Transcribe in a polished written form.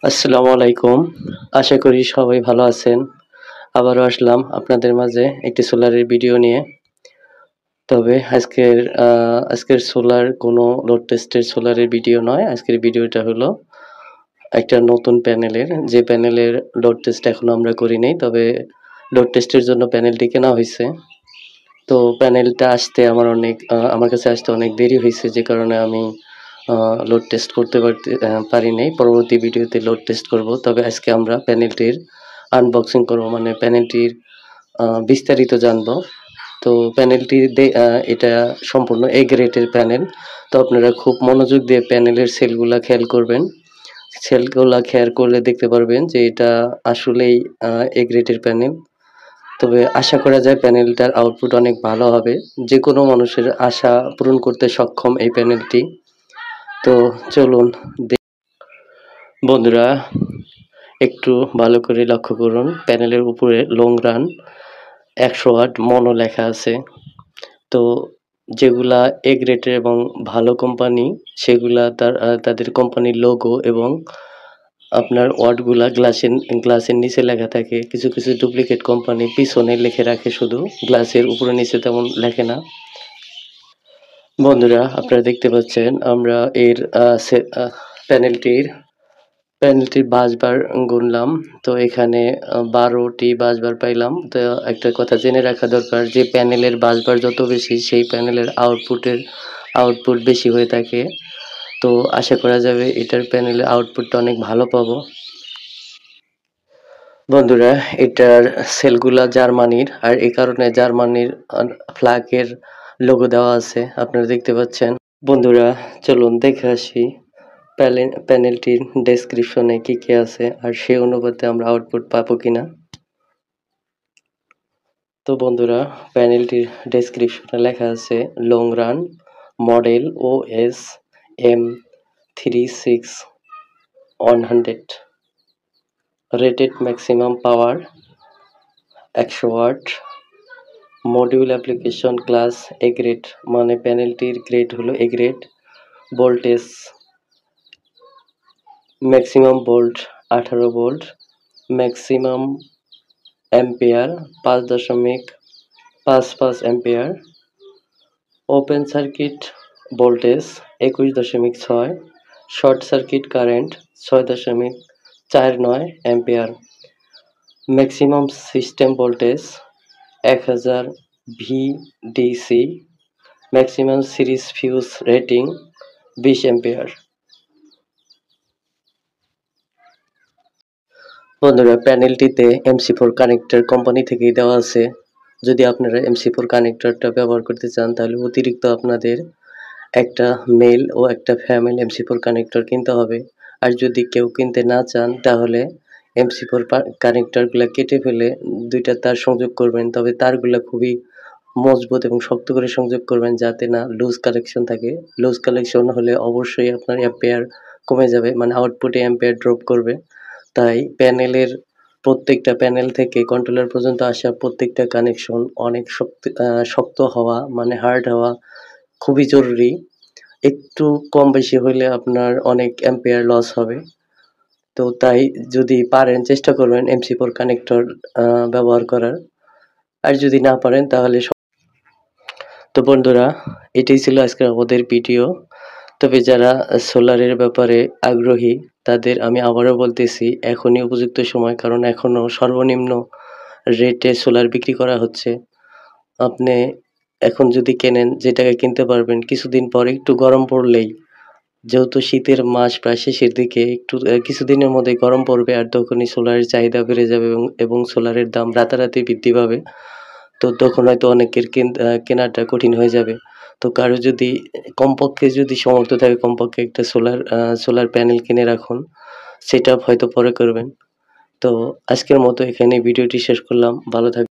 আসসালামু আলাইকুম। আশা করি সবাই ভালো আছেন। আবারও আসলাম আপনাদের মাঝে একটি সোলারের ভিডিও নিয়ে। তবে আজকের সোলার কোনো লোড টেস্টের সোলারের ভিডিও নয়। আজকের ভিডিওটা হলো একটা নতুন প্যানেলের, যে প্যানেলের লোড টেস্ট এখনো আমরা করি নাই। তবে লোড টেস্টের জন্য প্যানেলটি কেনা হইছে। তো প্যানেলটা আসতে আমার কাছে আসতে অনেক দেরি হইছে, যে কারণে আমি লোড টেস্ট করতে পারি নাই। পরবর্তী ভিডিওতে লোড টেস্ট করব। তবে আজকে আমরা প্যানেলটির আনবক্সিং করব, মানে প্যানেলটির বিস্তারিত জানবো। তো এটা সম্পূর্ণ এ গ্রেডের প্যানেল। তো আপনারা খুব মনোযোগ দিয়ে প্যানেলের সেলগুলা খেয়াল করবেন। সেলগুলা খেয়াল করলে দেখতে পারবেন যে এটা আসলেই এ গ্রেডের প্যানেল। তবে আশা করা যায় প্যানেলটার আউটপুট অনেক ভালো হবে। যেকোনো মানুষের আশা পূরণ করতে সক্ষম এই প্যানেলটি। তো চলুন বন্ধুরা, একটু ভালো করে লক্ষ্য করুন। প্যানেলের উপরে লং রান 100 ওয়াট মনো লেখা আছে। তো যেগুলা এ গ্রেডের এবং ভালো কোম্পানি, সেগুলা তাদের কোম্পানির লোগো এবং আপনার ওয়াটগুলা গ্লাসের নিচে লেখা থাকে। কিছু কিছু ডুপ্লিকেট কোম্পানি পিছনে লিখে রাখে, শুধু গ্লাসের উপরে নিচে তেমন লেখে না। বন্ধুরা, আপনারা দেখতে পাচ্ছেন আমরা এর প্যানেলটির বাসবার গুনলাম। তো এখানে 12টি বাসবার পাইলাম। তো একটা কথা জেনে রাখা দরকার, যে প্যানেলের বাসবার যত বেশি, সেই প্যানেলের আউটপুট বেশি হয়ে থাকে। তো আশা করা যাবে এটার প্যানেলের আউটপুটটা অনেক ভালো পাবো। বন্ধুরা, এটার সেলগুলা জার্মানির, আর এই কারণে জার্মানির ফ্ল্যাগের লোগো দেওয়া আছে, আপনারা দেখতে পাচ্ছেন। বন্ধুরা, চলুন দেখে আসি প্যানেলটির ডেসক্রিপশনে কি কি আছে, আর সেই অনুপাতে আমরা আউটপুট পাবো কিনা। তো বন্ধুরা, প্যানেলটির ডেসক্রিপশনে লেখা আছে long run model OS M36100, rated maximum power 100 watt, module application class A grade, মানে প্যানেলটির গ্রেড হলো A grade. Voltage maximum volt 18 volt, maximum ampere 5.55 ampere, open circuit voltage 21.6, short circuit current 6.49 ampere, maximum system voltage 1000 VDC, maximum series fuse rating 20 ampere. বন্ধুরা, প্যানেলটিতে MC4 connector company থেকেই দেওয়া আছে। যদি আপনারা MC4 কানেক্টরটা ব্যবহার করতে চান, তাহলে অতিরিক্ত আপনাদের একটা মেল ও একটা ফিমেল MC4 কানেক্টর কিনতে হবে। আর যদি কেউ কিনতে না চান, তাহলে MC4 কানেক্টরগুলো কেটে ফেলে দুইটা তার সংযোগ করবেন। তবে তারগুলো খুবই মজবুত এবং শক্ত করে সংযোগ করবেন, যাতে না লুজ কানেকশন থাকে। লুজ কানেকশন হলে অবশ্যই আপনার অ্যাম্পিয়ার কমে যাবে, মানে আউটপুটে অ্যাম্পিয়ার ড্রপ করবে। তাই প্রত্যেকটা প্যানেল থেকে কন্ট্রোলার পর্যন্ত আসা প্রত্যেকটা কানেকশন অনেক শক্ত হওয়া, মানে হার্ড হওয়া খুবই জরুরি। একটু কম বেশি হইলে আপনার অনেক অ্যাম্পিয়ার লস হবে। তো তাই যদি পারেন চেষ্টা করবেন MC4 কানেক্টর ব্যবহার করার। আর যদি না পারেন তাহলে তো বন্ধুরা, এটাই ছিল আজকের আমাদের ভিডিও। তবে যারা সোলারের ব্যাপারে আগ্রহী, তাদের আমি আবারও বলতেছি, এখনই উপযুক্ত সময়, কারণ এখনো সর্বনিম্ন রেটে সোলার বিক্রি করা হচ্ছে। আপনি এখন যদি কেনেন, যে টাকায় কিনতে পারবেন, কিছুদিন পরে একটু গরম পড়লেই, যেহেতু শীতের মাস প্রায় শেষের দিকে, একটু কিছুদিনের মধ্যে গরম পড়বে, আর তখনই সোলারের চাহিদা বেড়ে যাবে এবং সোলারের দাম রাতারাতি বৃদ্ধি পাবে। তো তখন হয়তো অনেকের কেনাটা কঠিন হয়ে যাবে। তো কারো যদি কমপক্ষে যদি সামর্থ্য থাকে, কমপক্ষে একটা সোলার প্যানেল কিনে রাখুন। সেটআপ হয়তো পরে করবেন। তো আজকের মতো এখানে ভিডিওটি শেষ করলাম। ভালো থাকবেন।